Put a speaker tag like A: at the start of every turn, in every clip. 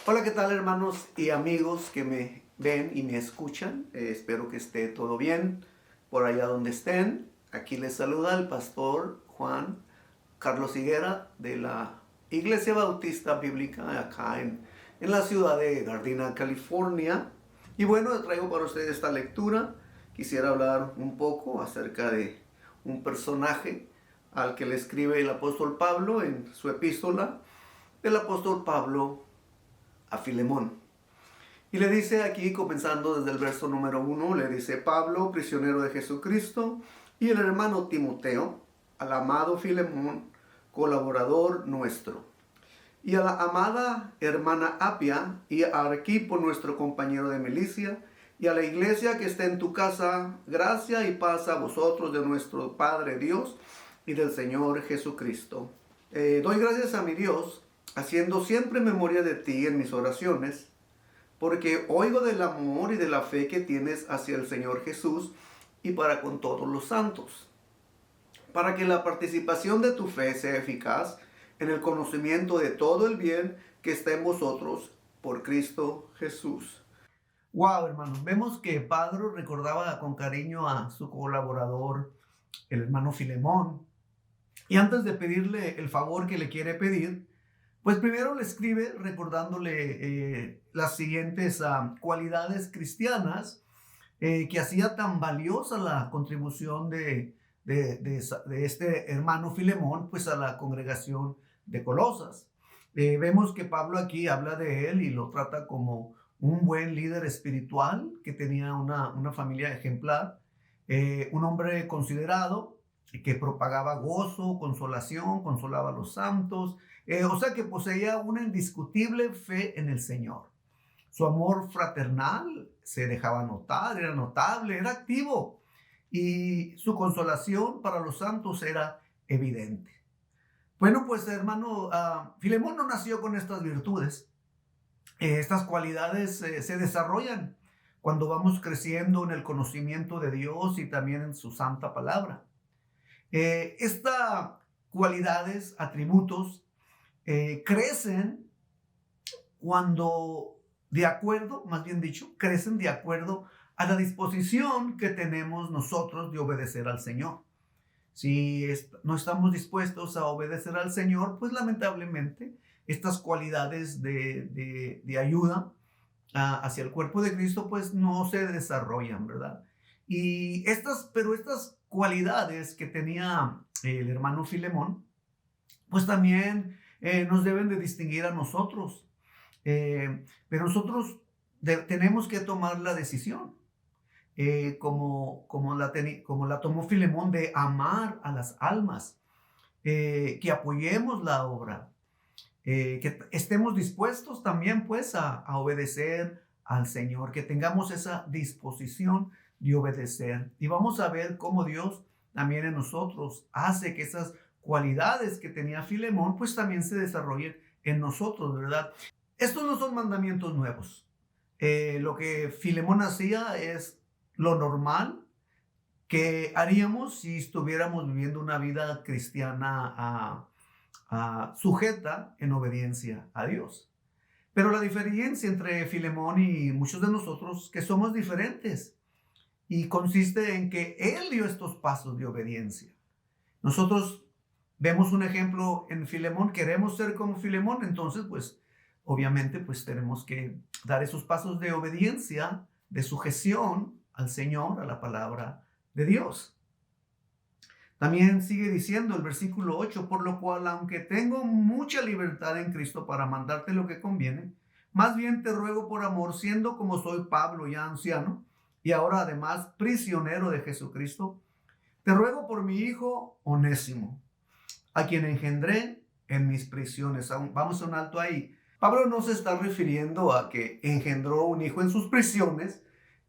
A: Hola, ¿qué tal hermanos y amigos que me ven y me escuchan? Espero que esté todo bien por allá donde estén. Aquí les saluda el pastor Juan Carlos Higuera de la Iglesia Bautista Bíblica acá en la ciudad de Gardena, California. Y bueno, traigo para ustedes esta lectura. Quisiera hablar un poco acerca de un personaje al que le escribe el apóstol Pablo en su epístola del apóstol Pablo a Filemón. Y le dice aquí, comenzando desde el verso número 1, le dice: Pablo, prisionero de Jesucristo, y el hermano Timoteo, al amado Filemón, colaborador nuestro, y a la amada hermana Apia, y a Arquipo, nuestro compañero de milicia, y a la iglesia que está en tu casa, gracia y paz a vosotros de nuestro Padre Dios y del Señor Jesucristo. Doy gracias a mi Dios, haciendo siempre memoria de ti en mis oraciones, porque oigo del amor y de la fe que tienes hacia el Señor Jesús y para con todos los santos, para que la participación de tu fe sea eficaz en el conocimiento de todo el bien que está en vosotros por Cristo Jesús. Wow, hermanos, vemos que Pablo recordaba con cariño a su colaborador, el hermano Filemón, y antes de pedirle el favor que le quiere pedir, pues primero le escribe recordándole las siguientes cualidades cristianas que hacía tan valiosa la contribución de este hermano Filemón, pues a la congregación de Colosas. Vemos que Pablo aquí habla de él y lo trata como un buen líder espiritual que tenía una familia ejemplar, un hombre considerado que propagaba gozo, consolación, consolaba a los santos, o sea que poseía una indiscutible fe en el Señor. Su amor fraternal se dejaba notar, era notable, era activo, y su consolación para los santos era evidente. Bueno, pues hermano, Filemón no nació con estas virtudes. Estas cualidades se desarrollan cuando vamos creciendo en el conocimiento de Dios y también en su santa palabra. Estas cualidades, atributos, crecen cuando, de acuerdo, más bien dicho, crecen de acuerdo a la disposición que tenemos nosotros de obedecer al Señor. Si no estamos dispuestos a obedecer al Señor, pues lamentablemente estas cualidades de ayuda hacia el cuerpo de Cristo, pues no se desarrollan, ¿verdad? Pero estas cualidades que tenía el hermano Filemón, pues también nos deben de distinguir a nosotros. Pero nosotros tenemos que tomar la decisión, como la tomó Filemón, de amar a las almas, que apoyemos la obra, que estemos dispuestos también pues a obedecer al Señor, que tengamos esa disposición de obedecer. Y vamos a ver cómo Dios también en nosotros hace que esas cualidades que tenía Filemón pues también se desarrollen en nosotros, ¿verdad? Estos no son mandamientos nuevos. Lo que Filemón hacía es lo normal que haríamos si estuviéramos viviendo una vida cristiana sujeta en obediencia a Dios. Pero la diferencia entre Filemón y muchos de nosotros, que somos diferentes, y consiste en que él dio estos pasos de obediencia. Nosotros vemos un ejemplo en Filemón, queremos ser como Filemón, entonces pues obviamente pues tenemos que dar esos pasos de obediencia, de sujeción al Señor, a la palabra de Dios. También sigue diciendo el versículo 8, por lo cual, aunque tengo mucha libertad en Cristo para mandarte lo que conviene, más bien te ruego por amor, siendo como soy Pablo, ya anciano, y ahora además prisionero de Jesucristo, te ruego por mi hijo Onésimo, a quien engendré en mis prisiones. Vamos a un alto ahí. Pablo no se está refiriendo a que engendró un hijo en sus prisiones,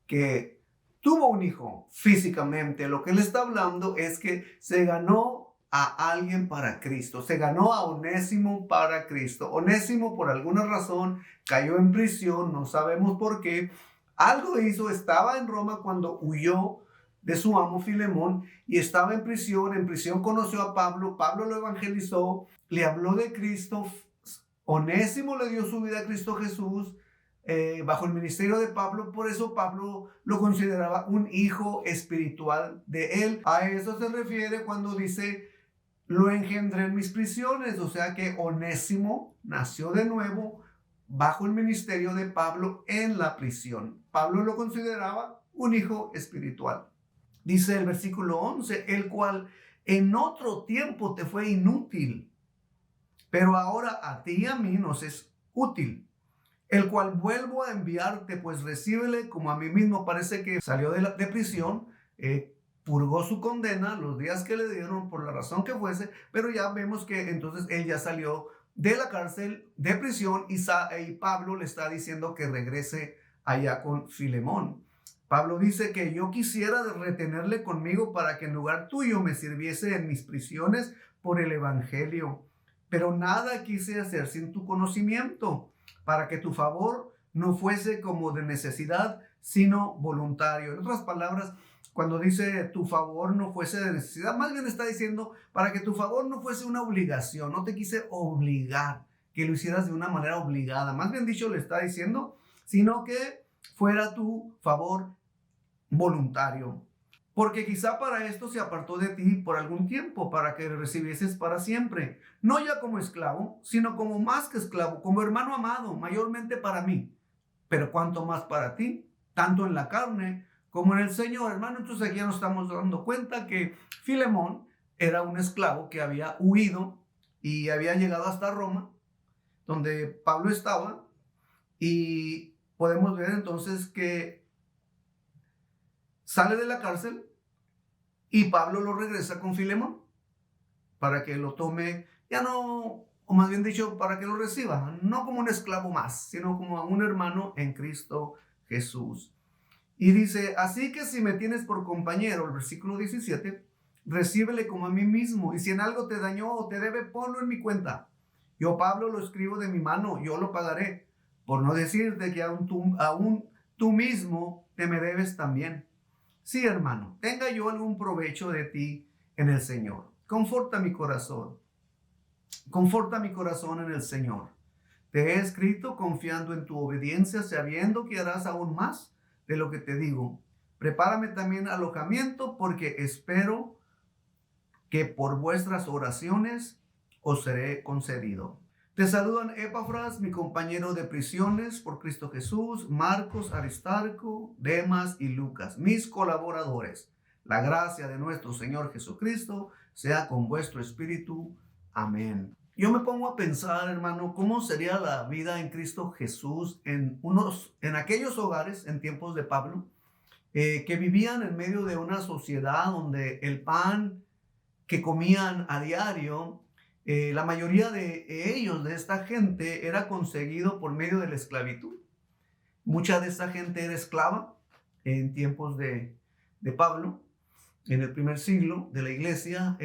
A: que tuvo un hijo físicamente. Lo que él está hablando es que se ganó a alguien para Cristo. Se ganó a Onésimo para Cristo. Onésimo, por alguna razón, cayó en prisión. No sabemos por qué. Algo hizo. Estaba en Roma cuando huyó de su amo Filemón y estaba en prisión. En prisión conoció a Pablo. Pablo lo evangelizó. Le habló de Cristo. Onésimo le dio su vida a Cristo Jesús bajo el ministerio de Pablo. Por eso Pablo lo consideraba un hijo espiritual de él. A eso se refiere cuando dice: lo engendré en mis prisiones. O sea que Onésimo nació de nuevo bajo el ministerio de Pablo en la prisión. Pablo lo consideraba un hijo espiritual. Dice el versículo 11: el cual en otro tiempo te fue inútil, pero ahora a ti y a mí nos es útil, el cual vuelvo a enviarte, pues recíbele como a mí mismo. Parece que salió de prisión, purgó su condena, los días que le dieron, por la razón que fuese, pero ya vemos que entonces él ya salió de la cárcel, de prisión, y Pablo le está diciendo que regrese allá con Filemón. Pablo dice que yo quisiera retenerle conmigo para que en lugar tuyo me sirviese en mis prisiones por el evangelio, pero nada quise hacer sin tu conocimiento, para que tu favor no fuese como de necesidad, sino voluntario. En otras palabras, cuando dice tu favor no fuese de necesidad, más bien está diciendo para que tu favor no fuese una obligación. No te quise obligar, que lo hicieras de una manera obligada. Más bien dicho, le está diciendo, sino que fuera tu favor voluntario. Porque quizá para esto se apartó de ti por algún tiempo, para que le recibieses para siempre, no ya como esclavo, sino como más que esclavo, como hermano amado, mayormente para mí, pero cuanto más para ti, tanto en la carne como en el Señor, hermano. Entonces aquí ya nos estamos dando cuenta que Filemón era un esclavo que había huido y había llegado hasta Roma, donde Pablo estaba, y podemos ver entonces que sale de la cárcel y Pablo lo regresa con Filemón para que lo tome, ya no, o más bien dicho, para que lo reciba, no como un esclavo más, sino como a un hermano en Cristo Jesús. Y dice: así que si me tienes por compañero, el versículo 17, recíbele como a mí mismo, y si en algo te dañó o te debe, ponlo en mi cuenta. Yo, Pablo, lo escribo de mi mano, yo lo pagaré, por no decirte que aún tú mismo te me debes también. Sí, hermano, tenga yo algún provecho de ti en el Señor. Conforta mi corazón en el Señor. Te he escrito confiando en tu obediencia, sabiendo que harás aún más de lo que te digo. Prepárame también alojamiento, porque espero que por vuestras oraciones os seré concedido. Te saludan Epafras, mi compañero de prisiones por Cristo Jesús, Marcos, Aristarco, Demas y Lucas, mis colaboradores. La gracia de nuestro Señor Jesucristo sea con vuestro espíritu. Amén. Yo me pongo a pensar, hermano, cómo sería la vida en Cristo Jesús en aquellos hogares en tiempos de Pablo, que vivían en medio de una sociedad donde el pan que comían a diario, la mayoría de ellos, de esta gente, era conseguido por medio de la esclavitud. Mucha de esta gente era esclava en tiempos de Pablo, en el primer siglo de la iglesia.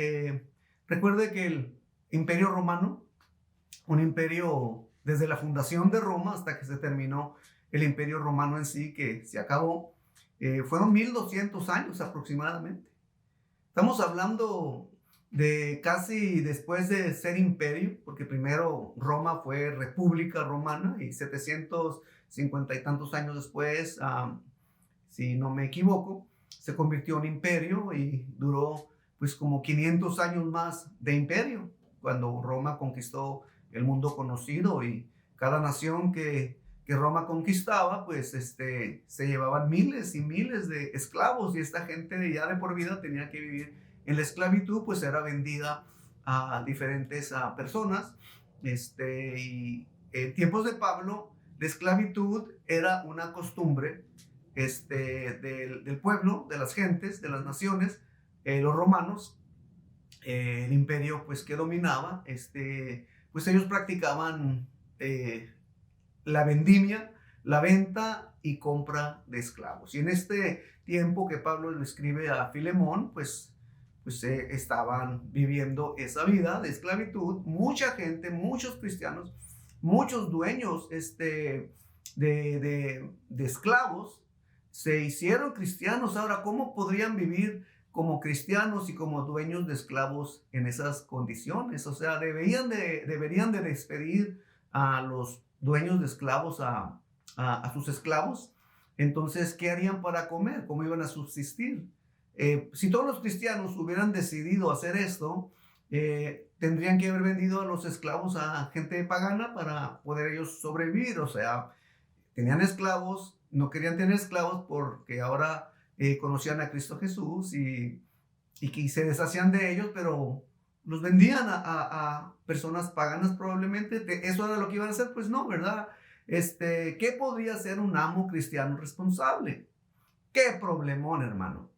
A: Recuerde que el Imperio Romano, un imperio desde la fundación de Roma hasta que se terminó el Imperio Romano en sí, que se acabó, fueron 1200 años aproximadamente. Estamos hablando de casi después de ser imperio, porque primero Roma fue República Romana y 750 y tantos años después, si no me equivoco, se convirtió en imperio y duró pues como 500 años más de imperio, cuando Roma conquistó el mundo conocido, y cada nación que Roma conquistaba, pues se llevaban miles y miles de esclavos, y esta gente ya de por vida tenía que vivir en la esclavitud, pues era vendida a diferentes personas. Y en tiempos de Pablo, la esclavitud era una costumbre del pueblo, de las gentes, de las naciones, los romanos, el imperio pues que dominaba, pues ellos practicaban la vendimia, la venta y compra de esclavos. Y en este tiempo que Pablo le escribe a Filemón, pues estaban viviendo esa vida de esclavitud. Mucha gente, muchos cristianos, muchos dueños de esclavos se hicieron cristianos. Ahora, ¿cómo podrían vivir como cristianos y como dueños de esclavos en esas condiciones? O sea, deberían de despedir a los dueños de esclavos a sus esclavos. Entonces, ¿qué harían para comer? ¿Cómo iban a subsistir? Si todos los cristianos hubieran decidido hacer esto, tendrían que haber vendido a los esclavos a gente pagana para poder ellos sobrevivir. O sea, tenían esclavos, no querían tener esclavos porque ahora conocían a Cristo Jesús y que se deshacían de ellos, pero los vendían a personas paganas probablemente. ¿Eso era lo que iban a hacer? Pues no, ¿verdad? ¿Qué podría ser un amo cristiano responsable? ¡Qué problemón, hermano!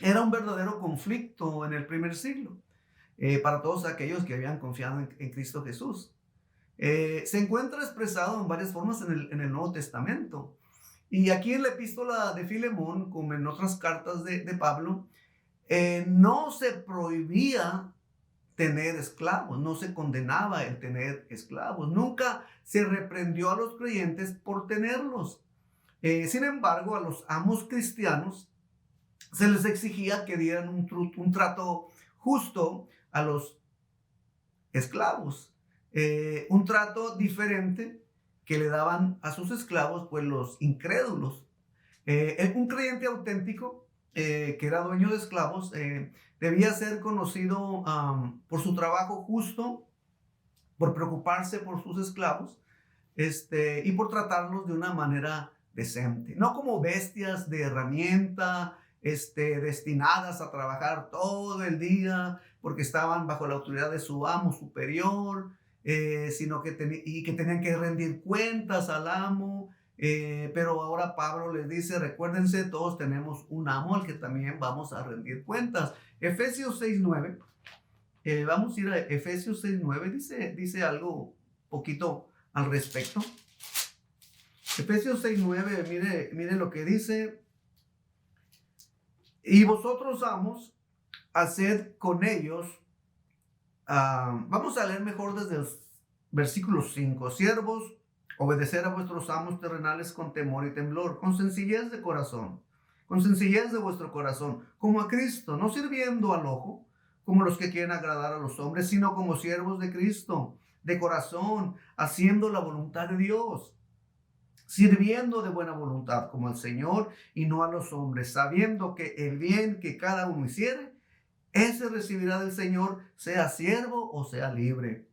A: Era un verdadero conflicto en el primer siglo para todos aquellos que habían confiado en Cristo Jesús. Se encuentra expresado en varias formas en el Nuevo Testamento. Y aquí en la epístola de Filemón, como en otras cartas de Pablo, no se prohibía tener esclavos, no se condenaba el tener esclavos, nunca se reprendió a los creyentes por tenerlos. Sin embargo, a los amos cristianos se les exigía que dieran un trato justo a los esclavos, un trato diferente que le daban a sus esclavos, pues los incrédulos. Un creyente auténtico que era dueño de esclavos debía ser conocido por su trabajo justo, por preocuparse por sus esclavos y por tratarlos de una manera decente, no como bestias de herramienta, destinadas a trabajar todo el día porque estaban bajo la autoridad de su amo superior, sino que tenían que rendir cuentas al amo. Pero ahora Pablo les dice, recuérdense, todos tenemos un amo al que también vamos a rendir cuentas. Efesios 6:9, vamos a ir a Efesios 6:9, dice algo poquito al respecto. Efesios 6:9, mire lo que dice. Y vosotros, amos, haced con ellos, vamos a leer mejor desde el versículo 5, siervos, obedecer a vuestros amos terrenales con temor y temblor, con sencillez de corazón, con sencillez de vuestro corazón, como a Cristo, no sirviendo al ojo, como los que quieren agradar a los hombres, sino como siervos de Cristo, de corazón, haciendo la voluntad de Dios, sirviendo de buena voluntad como al Señor y no a los hombres, sabiendo que el bien que cada uno hiciere, ese recibirá del Señor, sea siervo o sea libre.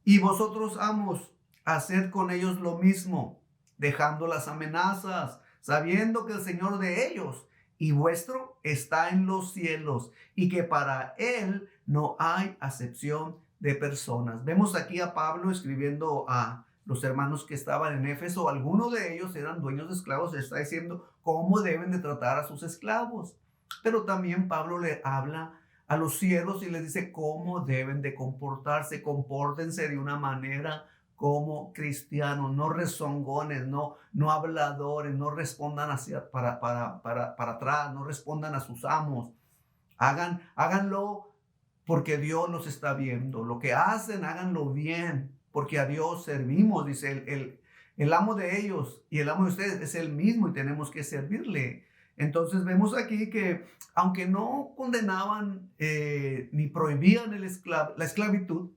A: Y vosotros, amos, haced con ellos lo mismo, dejando las amenazas, sabiendo que el Señor de ellos y vuestro está en los cielos y que para Él no hay acepción de personas. Vemos aquí a Pablo escribiendo a los hermanos que estaban en Éfeso. Algunos de ellos eran dueños de esclavos. Está diciendo cómo deben de tratar a sus esclavos. Pero también Pablo le habla a los siervos y les dice cómo deben de comportarse. Compórtense de una manera como cristianos, no rezongones, no habladores, no respondan para atrás, no respondan a sus amos. Háganlo porque Dios los está viendo. Lo que hacen, háganlo bien, porque a Dios servimos. Dice el amo de ellos y el amo de ustedes es el mismo y tenemos que servirle. Entonces vemos aquí que aunque no condenaban ni prohibían la esclavitud,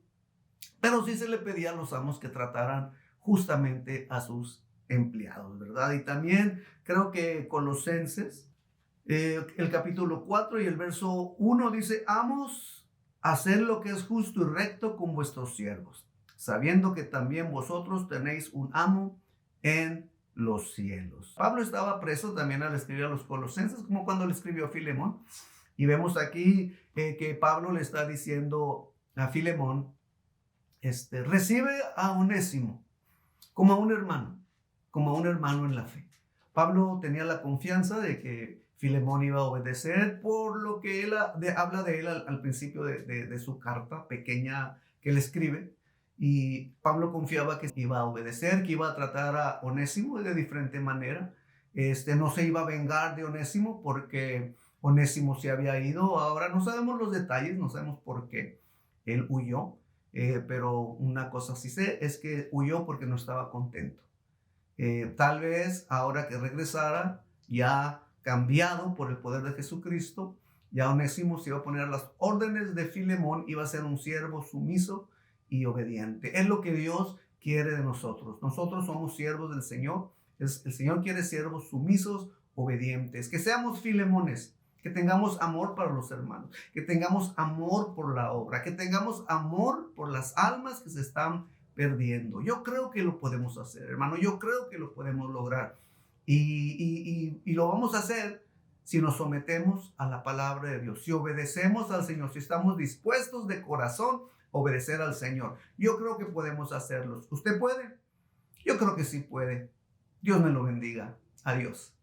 A: pero sí se le pedía a los amos que trataran justamente a sus empleados, ¿verdad? Y también creo que Colosenses, el capítulo 4 y el verso 1 dice, amos, haced lo que es justo y recto con vuestros siervos, sabiendo que también vosotros tenéis un amo en los cielos. Pablo estaba preso también al escribir a los Colosenses, como cuando le escribió a Filemón. Y vemos aquí que Pablo le está diciendo a Filemón, recibe a Onésimo como a un hermano en la fe. Pablo tenía la confianza de que Filemón iba a obedecer, por lo que él habla de él al principio de su carta pequeña que él escribe. Y Pablo confiaba que iba a obedecer, que iba a tratar a Onésimo de diferente manera. No se iba a vengar de Onésimo porque Onésimo se había ido. Ahora no sabemos los detalles, no sabemos por qué él huyó. Pero una cosa sí sé, es que huyó porque no estaba contento. Tal vez ahora que regresara, ya cambiado por el poder de Jesucristo, ya Onésimo se iba a poner a las órdenes de Filemón, iba a ser un siervo sumiso y obediente. Es lo que Dios quiere de nosotros. Nosotros somos siervos del Señor. El Señor quiere siervos sumisos, obedientes, que seamos Filemones, que tengamos amor para los hermanos, que tengamos amor por la obra, que tengamos amor por las almas que se están perdiendo. Yo creo que lo podemos hacer, hermano. Yo creo que lo podemos lograr. Y lo vamos a hacer si nos sometemos a la palabra de Dios, si obedecemos al Señor, si estamos dispuestos de corazón a obedecer al Señor. Yo creo que podemos hacerlo. ¿Usted puede? Yo creo que sí puede. Dios me lo bendiga. Adiós.